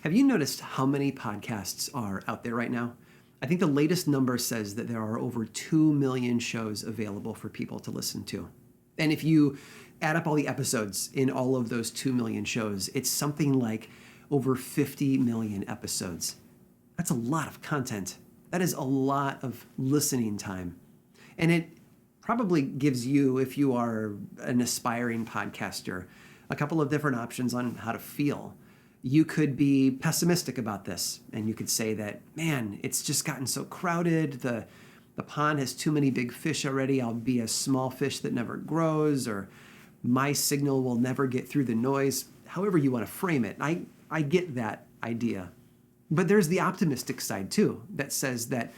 Have you noticed how many podcasts are out there right now? I think the latest number says that there are over 2 million shows available for people to listen to. And if you add up all the episodes in all of those 2 million shows, it's something like over 50 million episodes. That's a lot of content. That is a lot of listening time. And it probably gives you, if you are an aspiring podcaster, a couple of different options on how to feel. You could be pessimistic about this, and you could say that, man, it's just gotten so crowded, the pond has too many big fish already, I'll be a small fish that never grows, or my signal will never get through the noise. However you want to frame it, I get that idea. But there's the optimistic side too, that says that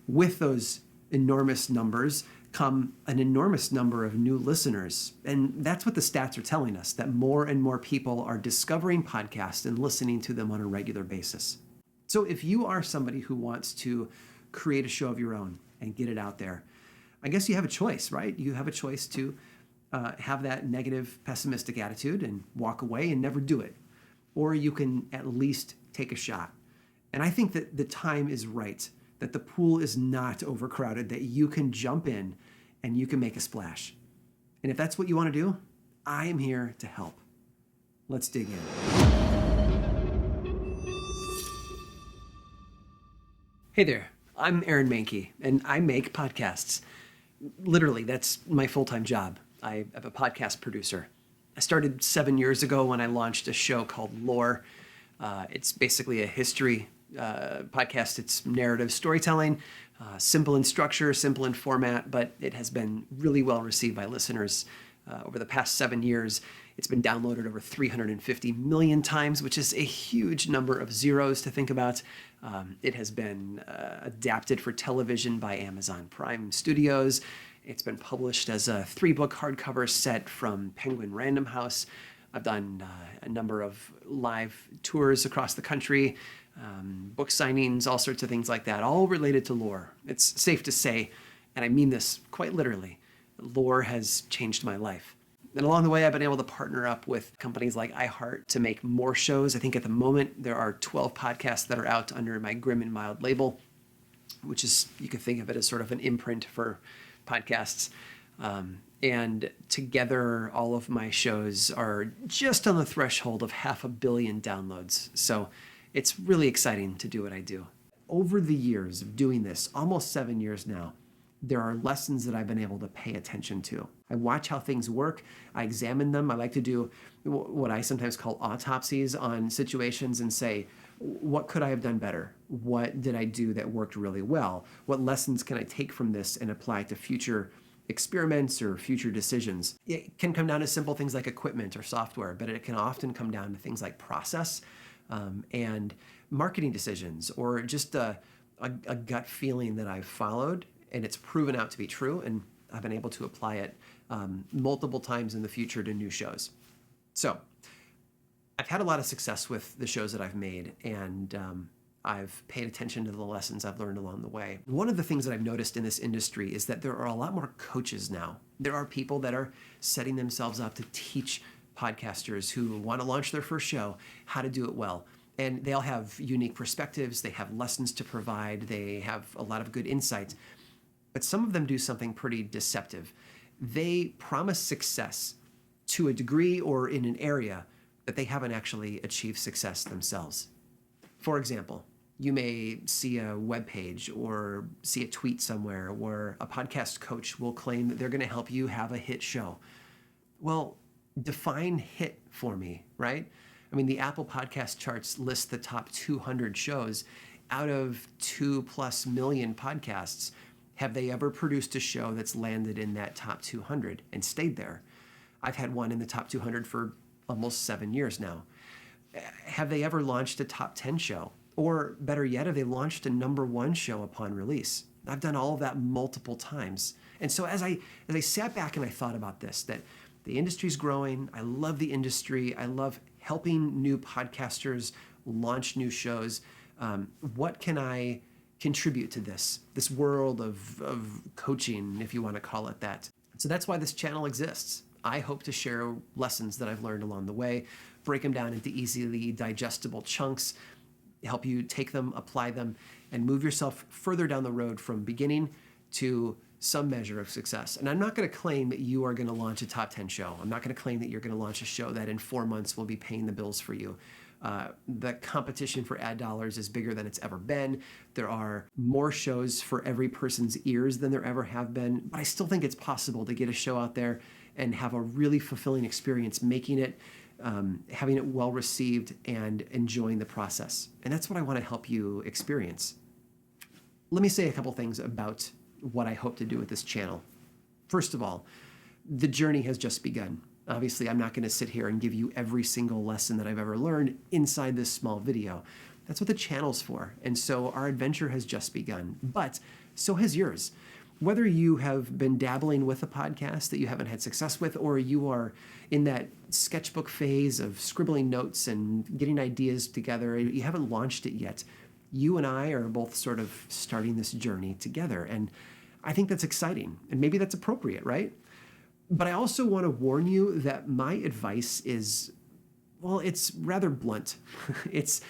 with those enormous numbers come an enormous number of new listeners. And that's what the stats are telling us, that more and more people are discovering podcasts and listening to them on a regular basis. So if you are somebody who wants to create a show of your own and get it out there, I guess you have a choice, right? You have a choice to have that negative, pessimistic attitude and walk away and never do it. Or you can at least take a shot. And I think that the time is right, that the pool is not overcrowded, that you can jump in and you can make a splash. And if that's what you want to do, I am here to help. Let's dig in. Hey there, I'm Aaron Mahnke, and I make podcasts. Literally, that's my full-time job. I am a podcast producer. I started 7 years ago when I launched a show called Lore. It's basically a history podcast. It's narrative storytelling, simple in structure, simple in format, but it has been really well received by listeners. Over the past 7 years, it's been downloaded over 350 million times, which is a huge number of zeros to think about. It has been adapted for television by Amazon Prime Studios. It's been published as a 3-book hardcover set from Penguin Random House. I've done a number of live tours across the country, book signings, all sorts of things like that, all related to lore. It's safe to say, and I mean this quite literally, lore has changed my life. And along the way, I've been able to partner up with companies like iHeart to make more shows. I think at the moment, there are 12 podcasts that are out under my Grim and Mild label, which is, you could think of it as sort of an imprint for podcasts. And together, all of my shows are just on the threshold of 500 million downloads. So it's really exciting to do what I do. Over the years of doing this, almost 7 years now, there are lessons that I've been able to pay attention to. I watch how things work. I examine them. I like to do what I sometimes call autopsies on situations and say, what could I have done better? What did I do that worked really well? What lessons can I take from this and apply to future experiments or future decisions? It can come down to simple things like equipment or software, but it can often come down to things like process and marketing decisions, or just a gut feeling that I've followed and it's proven out to be true, and I've been able to apply it multiple times in the future to new shows. So I've had a lot of success with the shows that I've made, and I've paid attention to the lessons I've learned along the way. One of the things that I've noticed in this industry is that there are a lot more coaches now. There are people that are setting themselves up to teach podcasters who want to launch their first show how to do it well. And they'll have unique perspectives, they have lessons to provide, they have a lot of good insights. But some of them do something pretty deceptive. They promise success to a degree or in an area that they haven't actually achieved success themselves. For example, you may see a web page or see a tweet somewhere where a podcast coach will claim that they're going to help you have a hit show. Well, define hit for me, right? I mean, the Apple podcast charts list the top 200 shows. Out of 2+ million podcasts, have they ever produced a show that's landed in that top 200 and stayed there? I've had one in the top 200 for almost 7 years now. Have they ever launched a top 10 show? Or better yet, have they launched a #1 show upon release? I've done all of that multiple times. And so as I sat back and I thought about this, that the industry's growing, I love the industry, I love helping new podcasters launch new shows. What can I contribute to this world of coaching, if you want to call it that? So that's why this channel exists. I hope to share lessons that I've learned along the way, break them down into easily digestible chunks, help you take them, apply them, and move yourself further down the road from beginning to some measure of success. And I'm not going to claim that you are going to launch a top 10 show. I'm not going to claim that you're going to launch a show that in 4 months will be paying the bills for you. The competition for ad dollars is bigger than it's ever been. There are more shows for every person's ears than there ever have been. But I still think it's possible to get a show out there and have a really fulfilling experience making it, having it well received, and enjoying the process. And that's what I want to help you experience. Let me say a couple things about what I hope to do with this channel. First of all, the journey has just begun. Obviously, I'm not going to sit here and give you every single lesson that I've ever learned inside this small video. That's what the channel's for. And so our adventure has just begun, but so has yours. Whether you have been dabbling with a podcast that you haven't had success with, or you are in that sketchbook phase of scribbling notes and getting ideas together, you haven't launched it yet, you and I are both sort of starting this journey together. And I think that's exciting. And maybe that's appropriate, right? But I also want to warn you that my advice is, well, it's rather blunt. It's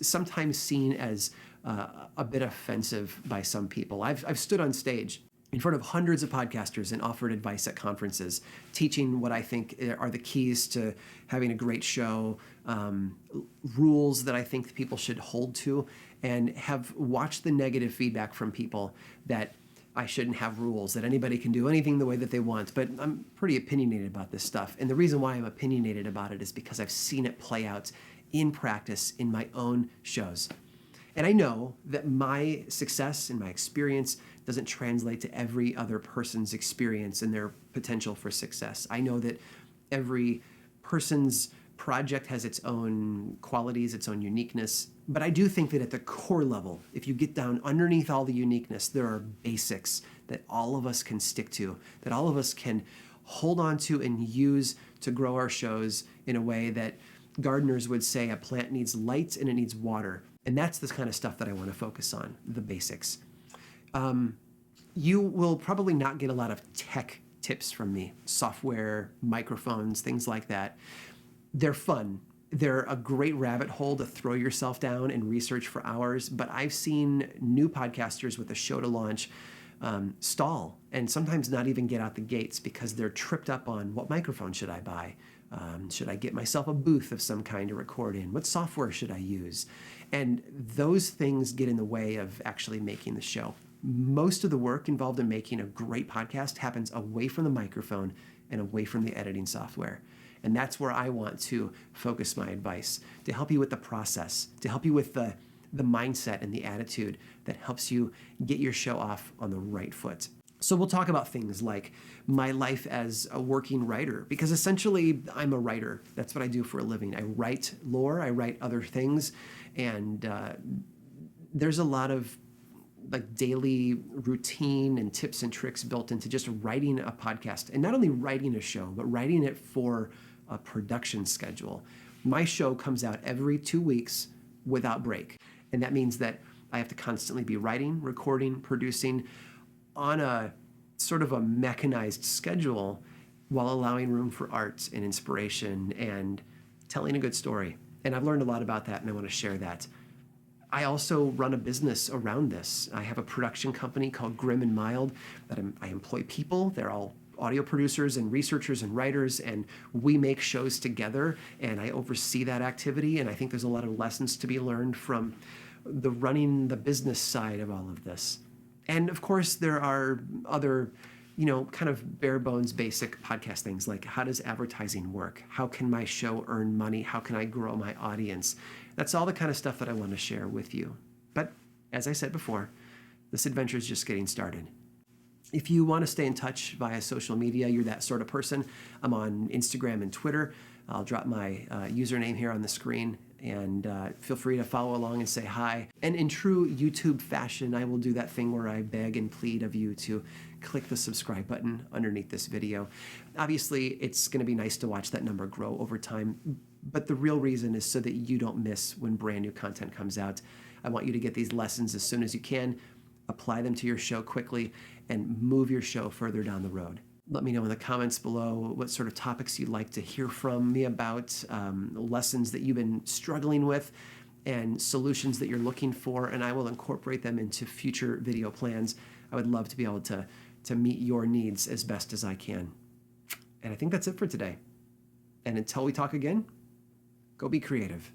sometimes seen as a bit offensive by some people. I've stood on stage in front of hundreds of podcasters and offered advice at conferences, teaching what I think are the keys to having a great show, rules that I think people should hold to, and have watched the negative feedback from people that I shouldn't have rules, that anybody can do anything the way that they want. But I'm pretty opinionated about this stuff. And the reason why I'm opinionated about it is because I've seen it play out in practice in my own shows. And I know that my success and my experience doesn't translate to every other person's experience and their potential for success. I know that every person's project has its own qualities, its own uniqueness. But I do think that at the core level, if you get down underneath all the uniqueness, there are basics that all of us can stick to, that all of us can hold on to and use to grow our shows in a way that gardeners would say a plant needs light and it needs water. And that's the kind of stuff that I want to focus on, the basics. You will probably not get a lot of tech tips from me, software, microphones, things like that. They're fun. They're a great rabbit hole to throw yourself down and research for hours. But I've seen new podcasters with a show to launch stall and sometimes not even get out the gates because they're tripped up on what microphone should I buy? Should I get myself a booth of some kind to record in? What software should I use? And those things get in the way of actually making the show. Most of the work involved in making a great podcast happens away from the microphone and away from the editing software. And that's where I want to focus my advice, to help you with the process, to help you with the mindset and the attitude that helps you get your show off on the right foot. So we'll talk about things like my life as a working writer, because essentially I'm a writer. That's what I do for a living. I write lore, I write other things, and there's a lot of like daily routine and tips and tricks built into just writing a podcast, and not only writing a show, but writing it for a production schedule. My show comes out every 2 weeks without break. And that means that I have to constantly be writing, recording, producing on a sort of a mechanized schedule while allowing room for art and inspiration and telling a good story. And I've learned a lot about that, and I want to share that. I also run a business around this. I have a production company called Grim and Mild that I employ people. They're all audio producers and researchers and writers, and we make shows together, and I oversee that activity. And I think there's a lot of lessons to be learned from the running the business side of all of this. And of course, there are other, kind of bare bones basic podcast things like, how does advertising work? How can my show earn money? How can I grow my audience? That's all the kind of stuff that I want to share with you. But as I said before, this adventure is just getting started. If you want to stay in touch via social media, you're that sort of person, I'm on Instagram and Twitter. I'll drop my username here on the screen, and feel free to follow along and say hi. And in true YouTube fashion, I will do that thing where I beg and plead of you to click the subscribe button underneath this video. Obviously, it's going to be nice to watch that number grow over time, but the real reason is so that you don't miss when brand new content comes out. I want you to get these lessons as soon as you can, apply them to your show quickly, and move your show further down the road. Let me know in the comments below what sort of topics you'd like to hear from me about, lessons that you've been struggling with, and solutions that you're looking for, and I will incorporate them into future video plans. I would love to be able to meet your needs as best as I can. And I think that's it for today. And until we talk again, go be creative.